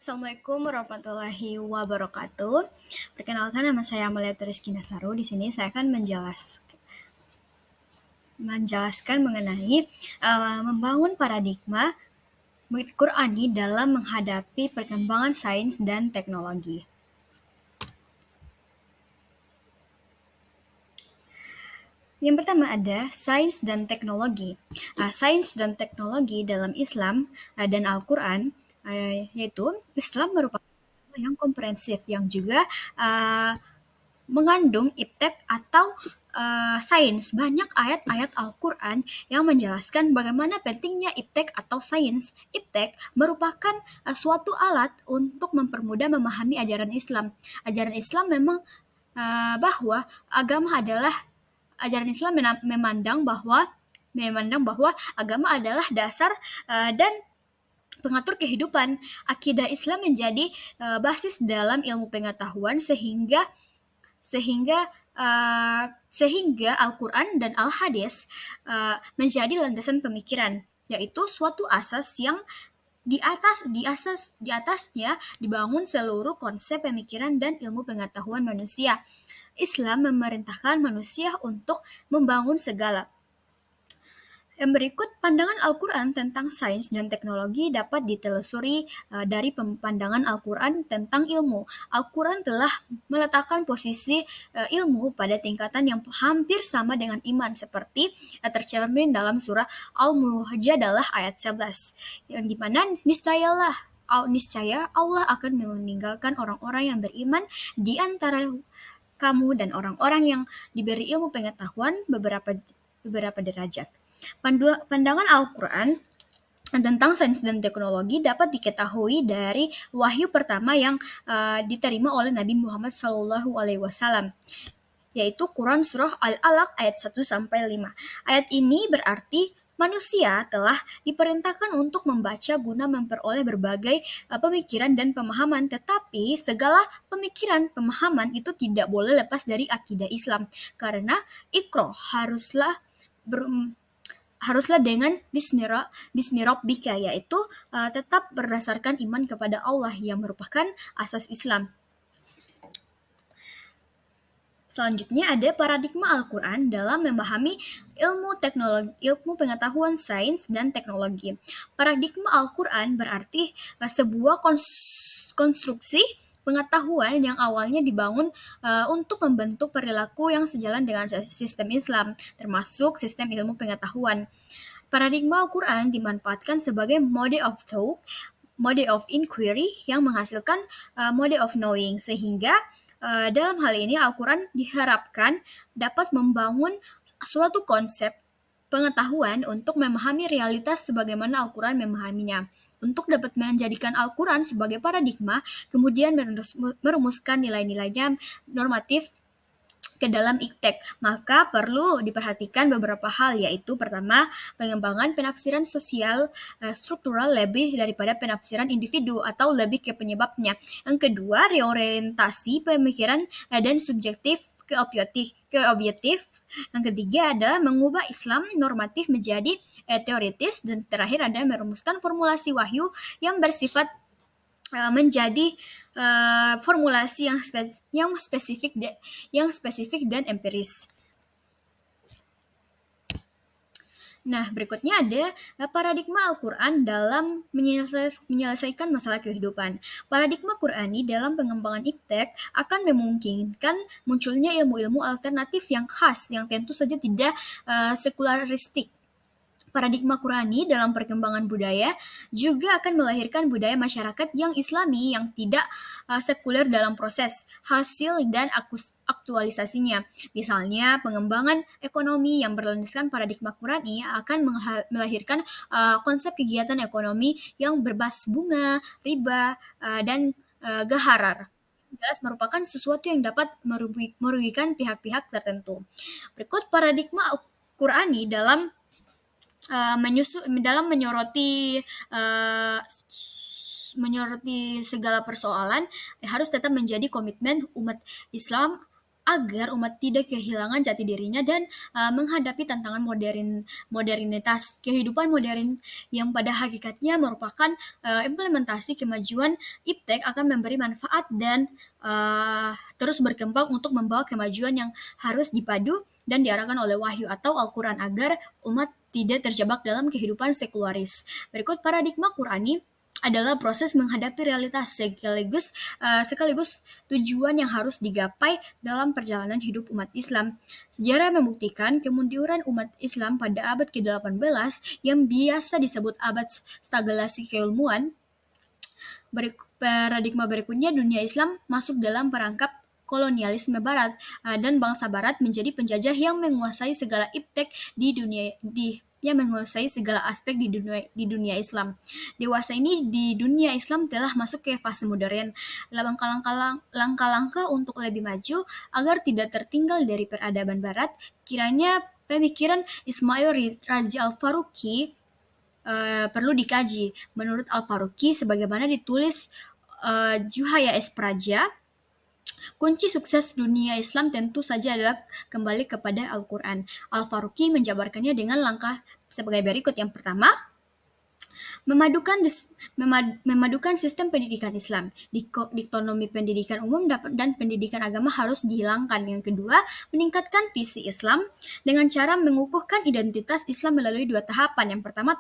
Assalamualaikum warahmatullahi wabarakatuh. Perkenalkan, nama saya Amalia Rizky Nasaru. Di sini saya akan menjelaskan mengenai membangun paradigma Qurani dalam menghadapi perkembangan sains dan teknologi. Yang pertama ada sains dan teknologi. Sains dan teknologi dalam Islam dan Al-Quran, yaitu Islam merupakan yang komprehensif yang juga mengandung iptek atau sains. Banyak ayat-ayat Al-Quran yang menjelaskan bagaimana pentingnya iptek atau sains. Iptek merupakan suatu alat untuk mempermudah memahami ajaran Islam. Ajaran Islam memang bahwa agama adalah ajaran Islam memandang bahwa agama adalah dasar dan pengatur kehidupan. Akidah Islam menjadi basis dalam ilmu pengetahuan sehingga Al-Quran dan Al-Hadis menjadi landasan pemikiran, yaitu suatu asas yang di atasnya dibangun seluruh konsep pemikiran dan ilmu pengetahuan manusia. Islam memerintahkan manusia untuk membangun segala. Yang berikut, pandangan Al-Quran tentang sains dan teknologi dapat ditelusuri dari pandangan Al-Quran tentang ilmu. Al-Quran telah meletakkan posisi ilmu pada tingkatan yang hampir sama dengan iman, seperti tercermin dalam surah Al-Mujadalah ayat 11, yang dimana niscaya Allah akan meninggalkan orang-orang yang beriman di antara kamu dan orang-orang yang diberi ilmu pengetahuan beberapa derajat. Pandangan Al-Quran tentang sains dan teknologi dapat diketahui dari wahyu pertama yang diterima oleh Nabi Muhammad SAW, yaitu Quran Surah Al-Alaq ayat 1-5. Ayat ini berarti manusia telah diperintahkan untuk membaca guna memperoleh berbagai pemikiran dan pemahaman, tetapi segala pemahaman itu tidak boleh lepas dari akidah Islam, karena Iqra haruslah dengan Bismi Rabbika, yaitu tetap berdasarkan iman kepada Allah yang merupakan asas Islam. Selanjutnya ada paradigma Al-Quran dalam memahami ilmu pengetahuan sains dan teknologi. Paradigma Al-Quran berarti sebuah konstruksi pengetahuan yang awalnya dibangun untuk membentuk perilaku yang sejalan dengan sistem Islam, termasuk sistem ilmu pengetahuan. Paradigma Al-Quran dimanfaatkan sebagai mode of thought, mode of inquiry yang menghasilkan mode of knowing, sehingga dalam hal ini Al-Quran diharapkan dapat membangun suatu konsep pengetahuan untuk memahami realitas sebagaimana Al-Quran memahaminya. Untuk dapat menjadikan Al-Quran sebagai paradigma, kemudian merumuskan nilai-nilainya normatif ke dalam iptek, maka perlu diperhatikan beberapa hal, yaitu pertama, pengembangan penafsiran sosial struktural lebih daripada penafsiran individu atau lebih ke penyebabnya. Yang kedua, reorientasi pemikiran dan subjektif ke objektif. Yang ketiga adalah mengubah Islam normatif menjadi teoritis, dan terakhir adalah merumuskan formulasi wahyu yang bersifat menjadi formulasi yang spesifik dan empiris. Nah, berikutnya ada paradigma Al-Quran dalam menyelesaikan masalah kehidupan. Paradigma Qurani dalam pengembangan iptek akan memungkinkan munculnya ilmu-ilmu alternatif yang khas, yang tentu saja tidak sekularistik. Paradigma Qurani dalam perkembangan budaya juga akan melahirkan budaya masyarakat yang Islami yang tidak sekuler dalam proses, hasil, dan aktualisasinya. Misalnya, pengembangan ekonomi yang berlandaskan paradigma Qurani akan melahirkan konsep kegiatan ekonomi yang berbasis bunga, riba, dan gaharar. Jelas merupakan sesuatu yang dapat merugikan pihak-pihak tertentu. Berikut paradigma Qurani dalam menyoroti segala persoalan harus tetap menjadi komitmen umat Islam agar umat tidak kehilangan jati dirinya dan menghadapi tantangan modernitas kehidupan modern yang pada hakikatnya merupakan implementasi kemajuan iptek akan memberi manfaat dan terus berkembang untuk membawa kemajuan yang harus dipadu dan diarahkan oleh wahyu atau Al-Quran agar umat tidak terjebak dalam kehidupan sekularis. Berikut paradigma Qurani adalah proses menghadapi realitas sekaligus tujuan yang harus digapai dalam perjalanan hidup umat Islam. Sejarah membuktikan kemunduran umat Islam pada abad ke-18 yang biasa disebut abad stagnasi keilmuan. Paradigma berikutnya, dunia Islam masuk dalam perangkap kolonialisme Barat dan bangsa Barat menjadi penjajah yang menguasai segala iptek yang menguasai segala aspek di dunia Islam. Dewasa ini di dunia Islam telah masuk ke fase modern. Langkah-langkah untuk lebih maju agar tidak tertinggal dari peradaban Barat, kiranya pemikiran Ismail Raja Al-Faruqi perlu dikaji. Menurut Al-Faruqi, sebagaimana ditulis Juhaya S. Praja, kunci sukses dunia Islam tentu saja adalah kembali kepada Al-Quran. Al-Faruqi menjabarkannya dengan langkah sebagai berikut. Yang pertama, memadukan sistem pendidikan Islam. Dikotomi pendidikan umum dan pendidikan agama harus dihilangkan. Yang kedua, meningkatkan visi Islam dengan cara mengukuhkan identitas Islam melalui dua tahapan. Yang pertama,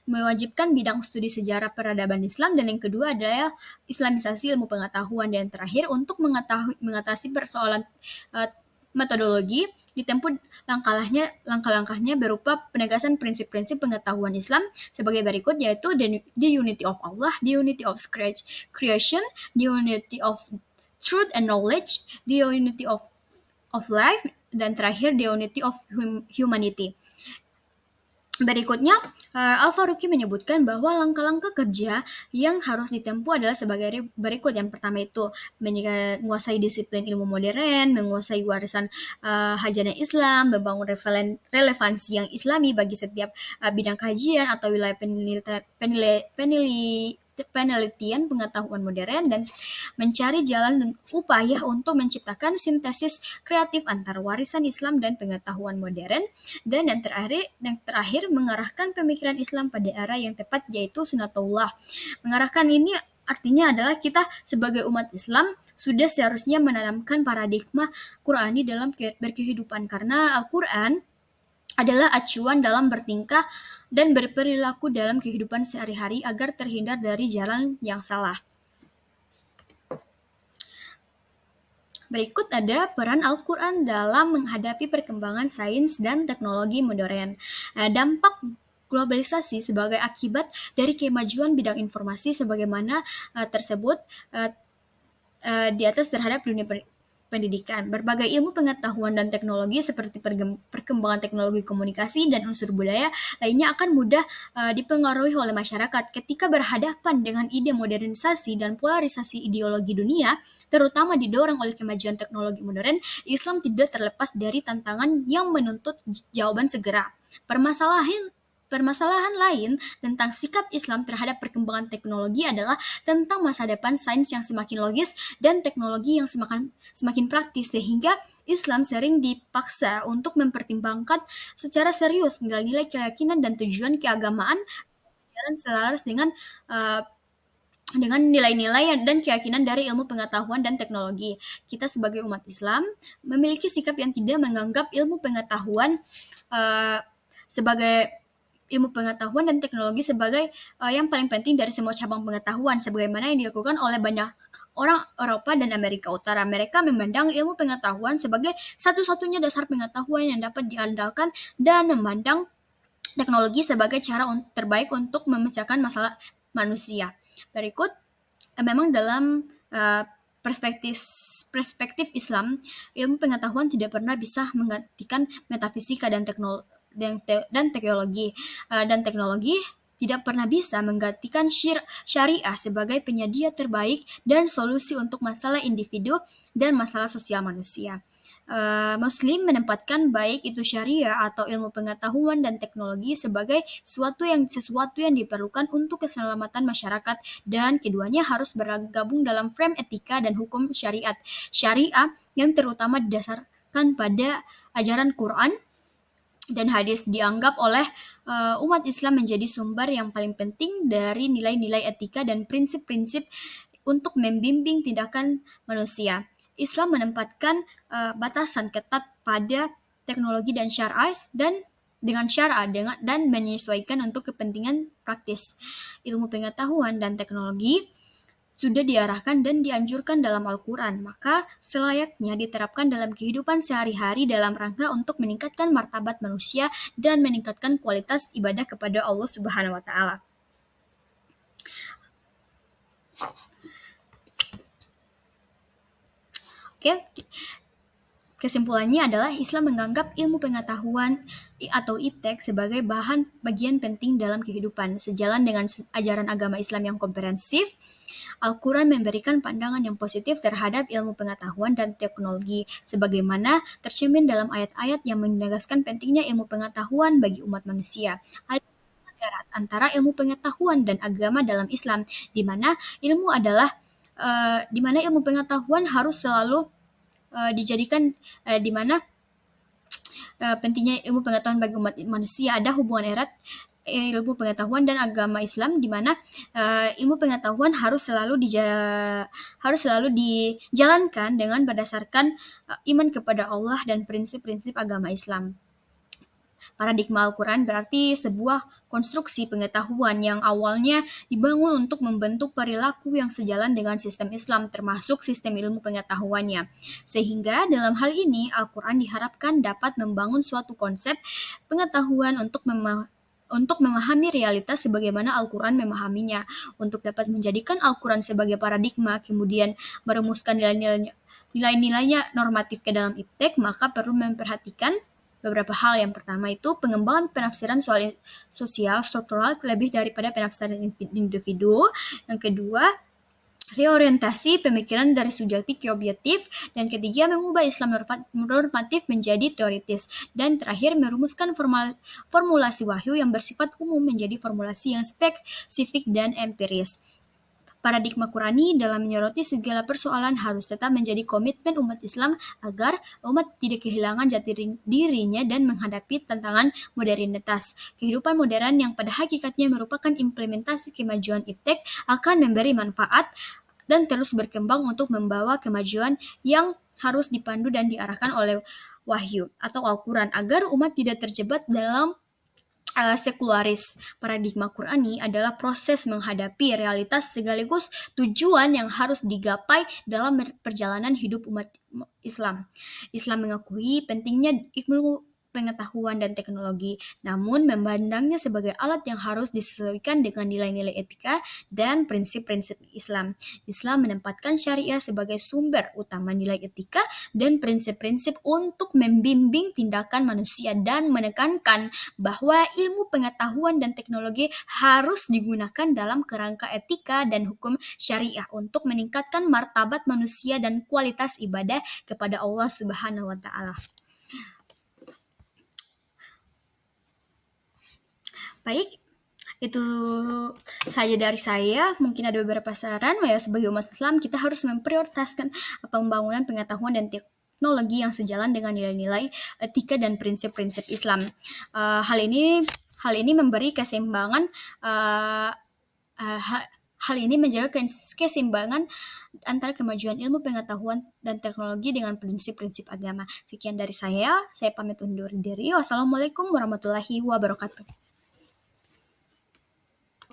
mewajibkan bidang studi sejarah peradaban Islam, dan yang kedua adalah Islamisasi ilmu pengetahuan. Dan yang terakhir, untuk mengatasi persoalan metodologi, ditempuh langkah-langkahnya berupa penegasan prinsip-prinsip pengetahuan Islam sebagai berikut, yaitu the unity of Allah, the unity of creation, the unity of truth and knowledge, the unity of life, dan terakhir the unity of humanity. Berikutnya, Al-Faruqi menyebutkan bahwa langkah-langkah kerja yang harus ditempuh adalah sebagai berikut. Yang pertama itu menguasai disiplin ilmu modern, menguasai warisan hajana Islam, membangun relevansi yang islami bagi setiap bidang kajian atau wilayah penelitian pengetahuan modern, dan mencari jalan dan upaya untuk menciptakan sintesis kreatif antara warisan Islam dan pengetahuan modern. Dan yang terakhir mengarahkan pemikiran Islam pada arah yang tepat, yaitu sunatullah. Mengarahkan ini artinya adalah kita sebagai umat Islam sudah seharusnya menanamkan paradigma Qurani dalam berkehidupan, karena Al-Quran adalah acuan dalam bertingkah dan berperilaku dalam kehidupan sehari-hari agar terhindar dari jalan yang salah. Berikut ada peran Al-Quran dalam menghadapi perkembangan sains dan teknologi modern. Dampak globalisasi sebagai akibat dari kemajuan bidang informasi sebagaimana tersebut di atas terhadap dunia pendidikan. Berbagai ilmu pengetahuan dan teknologi seperti perkembangan teknologi komunikasi dan unsur budaya lainnya akan mudah dipengaruhi oleh masyarakat. Ketika berhadapan dengan ide modernisasi dan polarisasi ideologi dunia, terutama didorong oleh kemajuan teknologi modern, Islam tidak terlepas dari tantangan yang menuntut jawaban segera. Permasalahan lain tentang sikap Islam terhadap perkembangan teknologi adalah tentang masa depan sains yang semakin logis dan teknologi yang semakin praktis, sehingga Islam sering dipaksa untuk mempertimbangkan secara serius nilai-nilai keyakinan dan tujuan keagamaan berjalan selaras dengan nilai-nilai dan keyakinan dari ilmu pengetahuan dan teknologi. Kita sebagai umat Islam memiliki sikap yang tidak menganggap ilmu pengetahuan dan teknologi sebagai yang paling penting dari semua cabang pengetahuan, sebagaimana yang dilakukan oleh banyak orang Eropa dan Amerika Utara. Mereka memandang ilmu pengetahuan sebagai satu-satunya dasar pengetahuan yang dapat diandalkan dan memandang teknologi sebagai cara terbaik untuk memecahkan masalah manusia. Berikut, memang dalam perspektif Islam, ilmu pengetahuan tidak pernah bisa menggantikan metafisika dan teknologi tidak pernah bisa menggantikan syariah sebagai penyedia terbaik dan solusi untuk masalah individu dan masalah sosial manusia. Muslim menempatkan baik itu syariah atau ilmu pengetahuan dan teknologi sebagai sesuatu yang diperlukan untuk keselamatan masyarakat, dan keduanya harus bergabung dalam frame etika dan hukum syariat. Syariah yang terutama didasarkan pada ajaran Quran dan hadis dianggap oleh umat Islam menjadi sumber yang paling penting dari nilai-nilai etika dan prinsip-prinsip untuk membimbing tindakan manusia. Islam menempatkan batasan ketat pada teknologi dan syar'i dan menyesuaikan untuk kepentingan praktis. Ilmu pengetahuan dan teknologi sudah diarahkan dan dianjurkan dalam Al-Quran, maka selayaknya diterapkan dalam kehidupan sehari-hari dalam rangka untuk meningkatkan martabat manusia dan meningkatkan kualitas ibadah kepada Allah Subhanahu wa Ta'ala. Oke, kesimpulannya adalah Islam menganggap ilmu pengetahuan atau iptek sebagai bagian penting dalam kehidupan. Sejalan dengan ajaran agama Islam yang komprehensif, Al-Quran memberikan pandangan yang positif terhadap ilmu pengetahuan dan teknologi, sebagaimana tercermin dalam ayat-ayat yang menegaskan pentingnya ilmu pengetahuan bagi umat manusia. Ada erat antara ilmu pengetahuan dan agama dalam Islam, di mana ilmu pengetahuan harus selalu dijadikan di mana pentingnya ilmu pengetahuan bagi umat manusia. Ada hubungan erat ilmu pengetahuan dan agama Islam, di mana ilmu pengetahuan harus selalu dijalankan dengan berdasarkan iman kepada Allah dan prinsip-prinsip agama Islam. Paradigma Al-Quran berarti sebuah konstruksi pengetahuan yang awalnya dibangun untuk membentuk perilaku yang sejalan dengan sistem Islam, termasuk sistem ilmu pengetahuannya. Sehingga dalam hal ini Al-Quran diharapkan dapat membangun suatu konsep pengetahuan untuk memahami realitas sebagaimana Al-Quran memahaminya. Untuk dapat menjadikan Al-Quran sebagai paradigma, kemudian merumuskan nilai-nilainya normatif ke dalam iptek, maka perlu memperhatikan beberapa hal. Yang pertama itu pengembangan penafsiran sosial struktural lebih daripada penafsiran individu. Yang kedua, reorientasi pemikiran dari subjektif ke objektif. Dan ketiga, mengubah Islam normatif menjadi teoritis. Dan terakhir, merumuskan formulasi wahyu yang bersifat umum menjadi formulasi yang spesifik dan empiris. Paradigma Qurani dalam menyoroti segala persoalan harus tetap menjadi komitmen umat Islam agar umat tidak kehilangan jati dirinya dan menghadapi tantangan modernitas. Kehidupan modern yang pada hakikatnya merupakan implementasi kemajuan iptek akan memberi manfaat dan terus berkembang untuk membawa kemajuan yang harus dipandu dan diarahkan oleh wahyu atau Al-Quran agar umat tidak terjebak dalam sekularis. Paradigma Qurani adalah proses menghadapi realitas sekaligus tujuan yang harus digapai dalam perjalanan hidup umat Islam. Islam mengakui pentingnya ilmu pengetahuan dan teknologi, namun memandangnya sebagai alat yang harus disesuaikan dengan nilai-nilai etika dan prinsip-prinsip Islam. Islam menempatkan syariah sebagai sumber utama nilai etika dan prinsip-prinsip untuk membimbing tindakan manusia dan menekankan bahwa ilmu pengetahuan dan teknologi harus digunakan dalam kerangka etika dan hukum syariah untuk meningkatkan martabat manusia dan kualitas ibadah kepada Allah Subhanahu wa Ta'ala. Baik, itu saja dari saya. Mungkin ada beberapa saran ya, sebagai umat Islam kita harus memprioritaskan pembangunan pengetahuan dan teknologi yang sejalan dengan nilai-nilai etika dan prinsip-prinsip Islam. Hal ini memberi keseimbangan hal ini menjaga keseimbangan antara kemajuan ilmu pengetahuan dan teknologi dengan prinsip-prinsip agama. Sekian dari saya pamit undur diri. Wassalamualaikum warahmatullahi wabarakatuh.